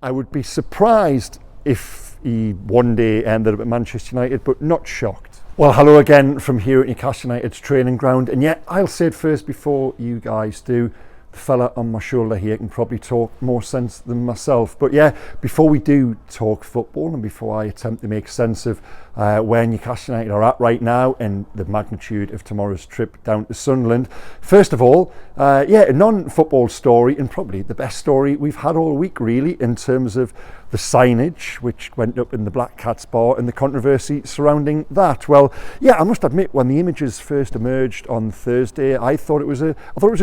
I would be surprised if he one day ended up at Manchester United, but not shocked. Well, hello again from here at Newcastle United's training ground, and yet I'll say it first before you guys do. The fella on my shoulder here can probably talk more sense than myself. But yeah, before we do talk football and before I attempt to make sense of where Newcastle United are at right now and the magnitude of tomorrow's trip down to Sunland, first of all, a non-football story, and probably the best story we've had all week really, in terms of the signage which went up in the Black Cats bar and the controversy surrounding that. Well, yeah, I must admit, when the images first emerged on Thursday, I thought it was a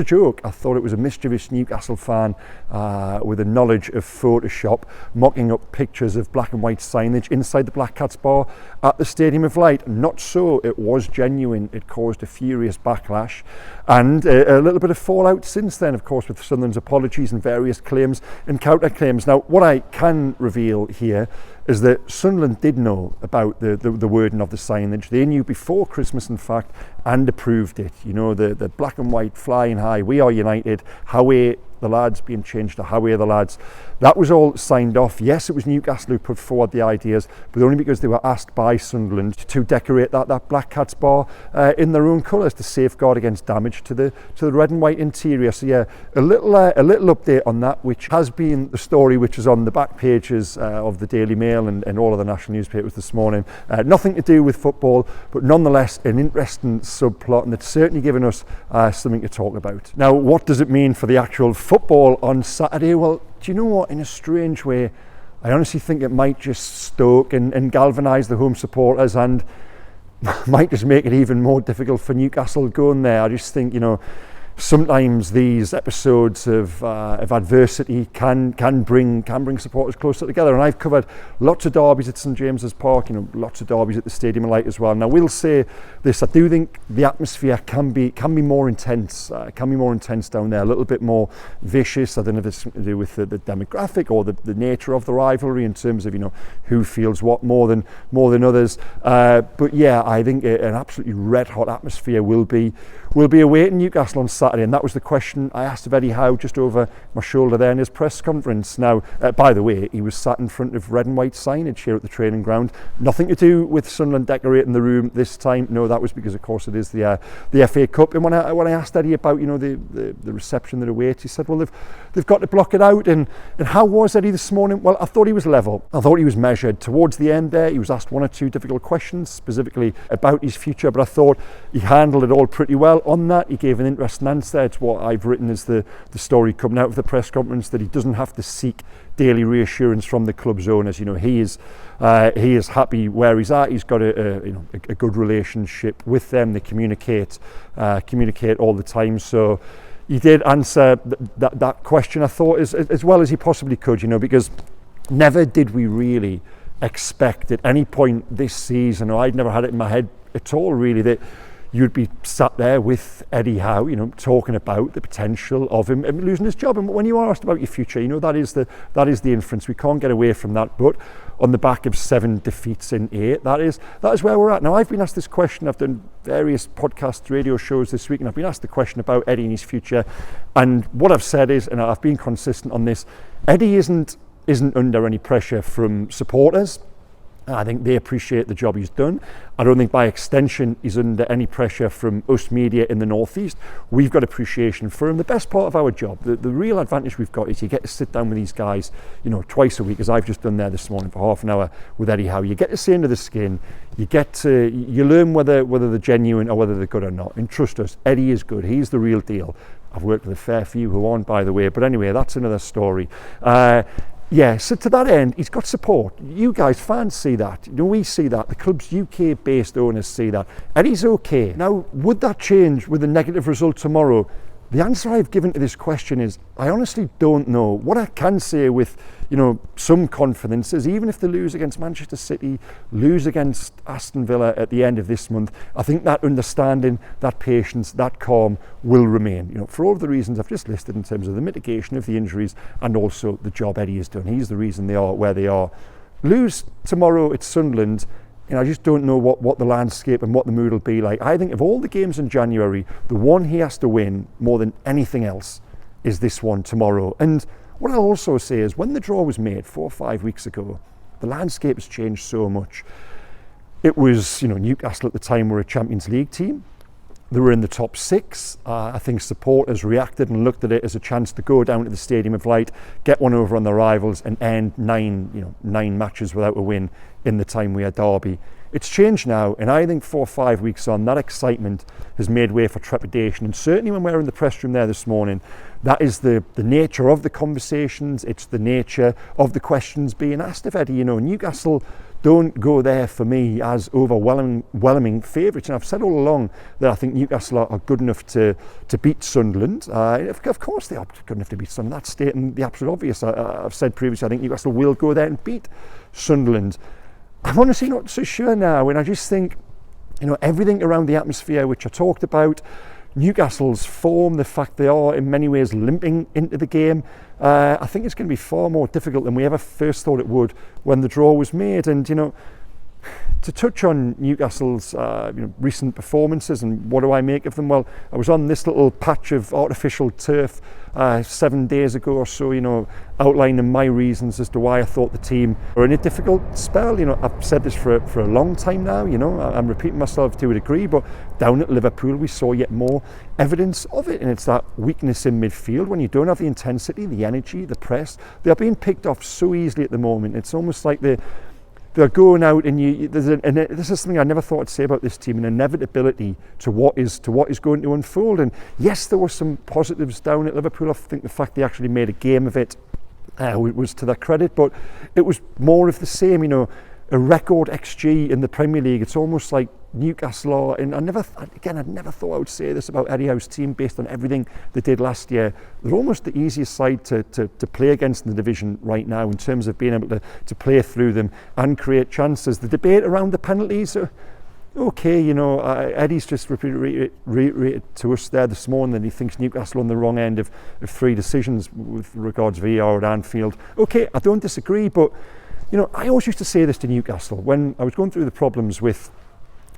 joke. I thought it was a mischievous Newcastle fan with a knowledge of Photoshop mocking up pictures of black and white signage inside the Black Cats bar at the Stadium of Light. Not so. It was genuine. It caused a furious backlash and a little bit of fallout since then, of course, with Sunderland's apologies and various claims and counter-claims. Now, what I can reveal here is that Sunland did know about the wording of the signage. They knew before Christmas, in fact, and approved it. You know, the black and white flying high, "We are United," "Howe the lads" being changed to "Howe the lads." That was all signed off. Yes, it was Newcastle who put forward the ideas, but only because they were asked by Sunderland to decorate that Black Cats bar in their own colours to safeguard against damage to the red and white interior. So yeah, a little update on that, which has been the story which is on the back pages of the Daily Mail and all of the national newspapers this morning. Nothing to do with football, but nonetheless an interesting subplot, and it's certainly given us something to talk about. Now, what does it mean for the actual football on Saturday? Well, do you know what? In a strange way, I honestly think it might just stoke and galvanise the home supporters and might just make it even more difficult for Newcastle going there. I just think, you know, sometimes these episodes of adversity can bring supporters closer together, and I've covered lots of derbies at St James's Park, you know, lots of derbies at the Stadium of Light as well. Now, we'll say this: I do think the atmosphere can be more intense, down there, a little bit more vicious. I don't know if it's something to do with the demographic or the nature of the rivalry in terms of, you know, who feels what more than others. But yeah, I think an absolutely red hot atmosphere will be awaiting Newcastle on Saturday, and that was the question I asked of Eddie Howe just over my shoulder there in his press conference. Now, by the way, he was sat in front of red and white signage here at the training ground. Nothing to do with Sunland decorating the room this time. No, that was because, of course, it is the FA Cup. And when I asked Eddie about, you know, the reception that awaits, he said, well, they've got to block it out. And how was Eddie this morning? Well, I thought he was level. I thought he was measured. Towards the end there, he was asked one or two difficult questions, specifically about his future, but I thought he handled it all pretty well. On that, he gave an interesting answer. It's what I've written as the story coming out of the press conference, that he doesn't have to seek daily reassurance from the club's owners. You know, he is happy where he's at. He's got a good relationship with them. They communicate all the time. So he did answer that question, I thought, as well as he possibly could. You know, because never did we really expect at any point this season, or I'd never had it in my head at all really, that you'd be sat there with Eddie Howe, you know, talking about the potential of him losing his job. And when you are asked about your future, you know, that is the inference. We can't get away from that. But on the back of 7 defeats in 8, that is where we're at. Now, I've been asked this question. I've done various podcast radio shows this week, and I've been asked the question about Eddie and his future. And what I've said is, and I've been consistent on this, Eddie isn't under any pressure from supporters. I think they appreciate the job he's done. I don't think by extension he's under any pressure from us media in the Northeast. We've got appreciation for him. The best part of our job, the real advantage we've got, is you get to sit down with these guys, you know, twice a week, as I've just done there this morning for half an hour with Eddie Howe. You get to see under the skin. You learn whether they're genuine or whether they're good or not. And trust us, Eddie is good. He's the real deal. I've worked with a fair few who aren't, by the way. But anyway, that's another story. Yeah, so to that end, he's got support. You guys, fans, see that. You know, we see that. The club's UK-based owners see that. Eddie's okay. Now, would that change with a negative result tomorrow? The answer I've given to this question is, I honestly don't know. What I can say with, you know, some confidence is, even if they lose against Manchester City, lose against Aston Villa at the end of this month, I think that understanding, that patience, that calm will remain. You know, for all of the reasons I've just listed in terms of the mitigation of the injuries and also the job Eddie has done. He's the reason they are where they are. Lose tomorrow at Sunland, you know, I just don't know what the landscape and what the mood will be like. I think of all the games in January, the one he has to win more than anything else is this one tomorrow. And What I'll also say is when the draw was made 4 or 5 weeks ago, the landscape has changed so much. It was, Newcastle at the time were a Champions League team. They were in the top 6. I think supporters reacted and looked at it as a chance to go down to the Stadium of Light, get one over on the rivals, and end 9 matches without a win in the Tyne-Wear derby. It's changed now, and I think 4 or 5 weeks on, that excitement has made way for trepidation. And certainly when we were in the press room there this morning, that is the nature of the conversations. It's the nature of the questions being asked of Eddie. Newcastle don't go there for me as overwhelming favourites. And I've said all along that I think Newcastle are good enough to beat Sunderland. Of course they are good enough to beat Sunderland. That's stating the absolute obvious. I've said previously I think Newcastle will go there and beat Sunderland. I'm honestly not so sure now, and I just think, everything around the atmosphere which I talked about, Newcastle's form, the fact they are in many ways limping into the game, I think it's going to be far more difficult than we ever first thought it would when the draw was made. And to touch on Newcastle's recent performances and what do I make of them? Well, I was on this little patch of artificial turf 7 days ago or so, outlining my reasons as to why I thought the team were in a difficult spell. I've said this for a long time now. I'm repeating myself to a degree, but down at Liverpool we saw yet more evidence of it, and it's that weakness in midfield when you don't have the intensity, the energy, the press. They're being picked off so easily at the moment. It's almost like they're going out, and this is something I never thought I'd say about this team, an inevitability to what is going to unfold. And yes, there were some positives down at Liverpool. I think the fact they actually made a game of it was to their credit, but it was more of the same. A record XG in the Premier League. It's almost like Newcastle are, and I'd never thought I would say this about Eddie Howe's team based on everything they did last year. They're almost the easiest side to play against in the division right now in terms of being able to play through them and create chances. The debate around the penalties, okay, Eddie's just reiterated to us there this morning that he thinks Newcastle on the wrong end of 3 decisions with regards to VAR at Anfield. Okay, I don't disagree, but I always used to say this to Newcastle when I was going through the problems with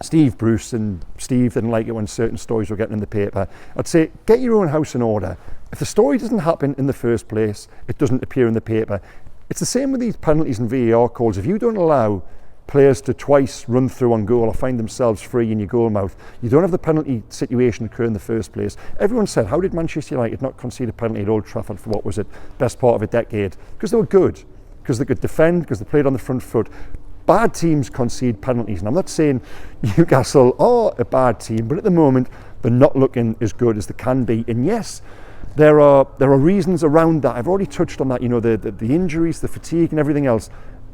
Steve Bruce, and Steve didn't like it when certain stories were getting in the paper. I'd say, get your own house in order. If the story doesn't happen in the first place, it doesn't appear in the paper. It's the same with these penalties and VAR calls. If you don't allow players to twice run through on goal or find themselves free in your goal mouth, you don't have the penalty situation occur in the first place. Everyone said, how did Manchester United not concede a penalty at Old Trafford for what was it, best part of a decade? Because they were good. Because they could defend, because they played on the front foot. Bad teams concede penalties, and I'm not saying Newcastle are a bad team, but at the moment they're not looking as good as they can be. And yes, there are reasons around that. I've already touched on that. The injuries, the fatigue, and everything else.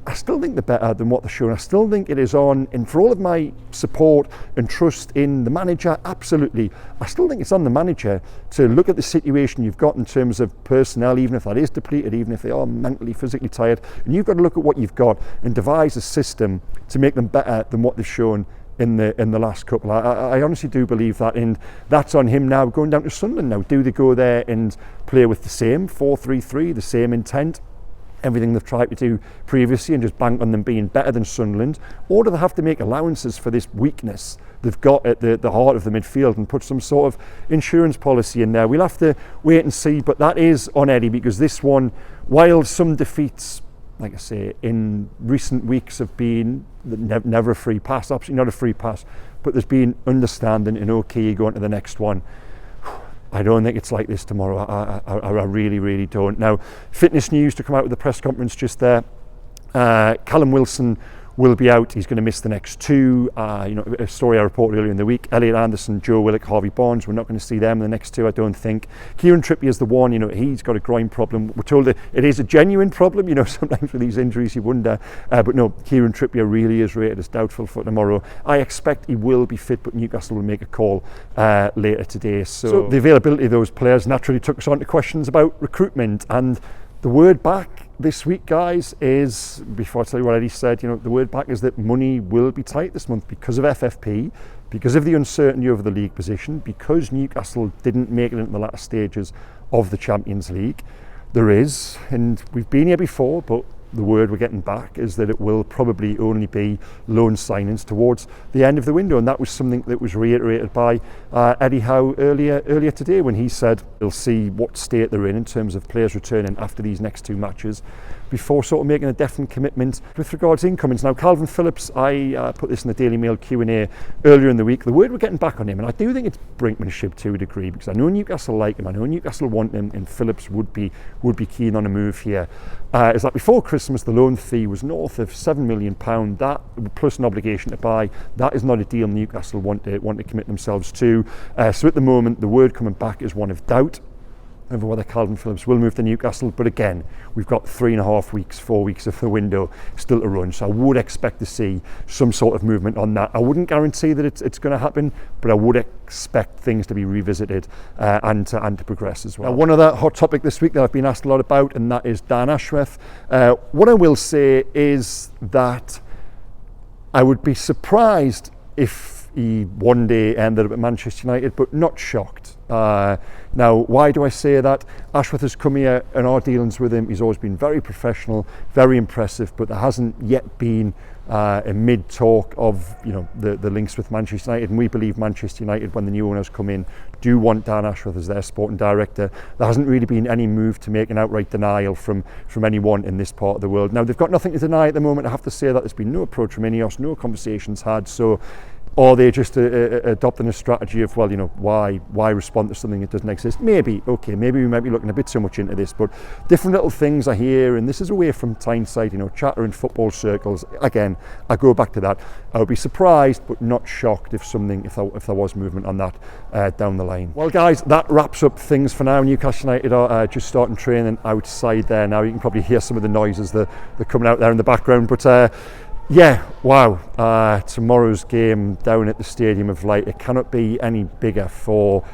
I still think they're better than what they're showing. I still think it is on, and for all of my support and trust in the manager, absolutely, I still think it's on the manager to look at the situation you've got in terms of personnel, even if that is depleted, even if they are mentally, physically tired, and you've got to look at what you've got and devise a system to make them better than what they've shown in the last couple. I honestly do believe that, and that's on him now. Going down to Sunland now, do they go there and play with the same 4-3-3, the same intent, everything they've tried to do previously, and just bank on them being better than Sunderland? Or do they have to make allowances for this weakness they've got at the heart of the midfield and put some sort of insurance policy in there? We'll have to wait and see, but that is on Eddie, because this one, while some defeats, like I say, in recent weeks have been never a free pass, absolutely not a free pass, but there's been understanding and okay, going to the next one. I don't think it's like this tomorrow. I really, really don't. Now, fitness news to come out with the press conference just there. Callum Wilson will be out. He's going to miss the next 2. A story I reported earlier in the week. Elliot Anderson, Joe Willock, Harvey Barnes. We're not going to see them in the next 2, I don't think. Kieran Trippier is the one. He's got a groin problem. We're told that it is a genuine problem. Sometimes with these injuries you wonder. But no, Kieran Trippier really is rated as doubtful for tomorrow. I expect he will be fit, but Newcastle will make a call later today. So the availability of those players naturally took us on to questions about recruitment. And the word back this week, guys, is, before I tell you what Eddie said, the word back is that money will be tight this month because of FFP, because of the uncertainty over the league position, because Newcastle didn't make it into the latter stages of the Champions League. There is, and we've been here before, but the word we're getting back is that it will probably only be loan signings towards the end of the window, and that was something that was reiterated by Eddie Howe earlier today when he said we'll see what state they're in terms of players returning after these next 2 matches before sort of making a definite commitment with regards to incomings. Now, Calvin Phillips, I put this in the Daily Mail Q&A earlier in the week. The word we're getting back on him, and I do think it's brinkmanship to a degree, because I know Newcastle like him, I know Newcastle want him, and Phillips would be keen on a move here. Is that before Christmas the loan fee was north of £7 million, that plus an obligation to buy. That is not a deal Newcastle want to commit themselves to. So at the moment the word coming back is one of doubt over whether Calvin Phillips will move to Newcastle, but again, we've got 3.5 weeks, 4 weeks of the window still to run, so I would expect to see some sort of movement on that. I wouldn't guarantee that it's going to happen, but I would expect things to be revisited and to progress as well. Now, one other hot topic this week that I've been asked a lot about, and that is Dan Ashworth. What I will say is that I would be surprised if he one day ended up at Manchester United, but not shocked. Now, why do I say that? Ashworth has come here, and our dealings with him, he's always been very professional, very impressive, but there hasn't yet been a mid-talk of the links with Manchester United, and we believe Manchester United, when the new owners come in, do want Dan Ashworth as their sporting director. There hasn't really been any move to make an outright denial from anyone in this part of the world. Now, they've got nothing to deny at the moment. I have to say that there's been no approach from Ineos, no conversations had, so or they're just adopting a strategy of, well, why respond to something that doesn't exist? Maybe, okay, maybe we might be looking a bit too much into this, but different little things I hear, and this is away from Tyneside, chatter in football circles. Again, I go back to that. I would be surprised, but not shocked if there was movement on that down the line. Well, guys, that wraps up things for now. Newcastle United are just starting training outside there now. You can probably hear some of the noises that are coming out there in the background, but yeah, wow, tomorrow's game down at the Stadium of Light, it cannot be any bigger for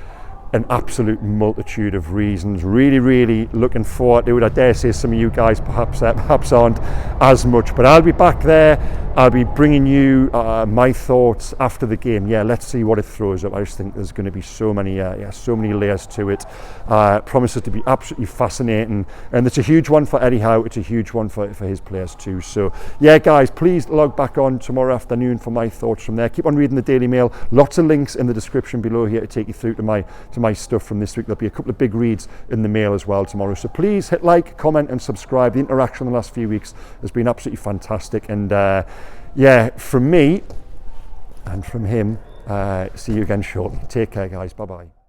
an absolute multitude of reasons. Really, really looking forward to it. I dare say some of you guys perhaps aren't as much, but I'll be back there. I'll be bringing you my thoughts after the game. Yeah, let's see what it throws up. I just think there's going to be so many layers to it. Promises to be absolutely fascinating, and it's a huge one for Eddie Howe. It's a huge one for his players too. So yeah, guys, please log back on tomorrow afternoon for my thoughts from there. Keep on reading the Daily Mail. Lots of links in the description below here to take you through to my stuff from this week. There'll be a couple of big reads in the Mail as well tomorrow. So please hit like, comment, and subscribe. The interaction in the last few weeks has been absolutely fantastic, and yeah, from me and from him, see you again shortly. Take care, guys. Bye-bye.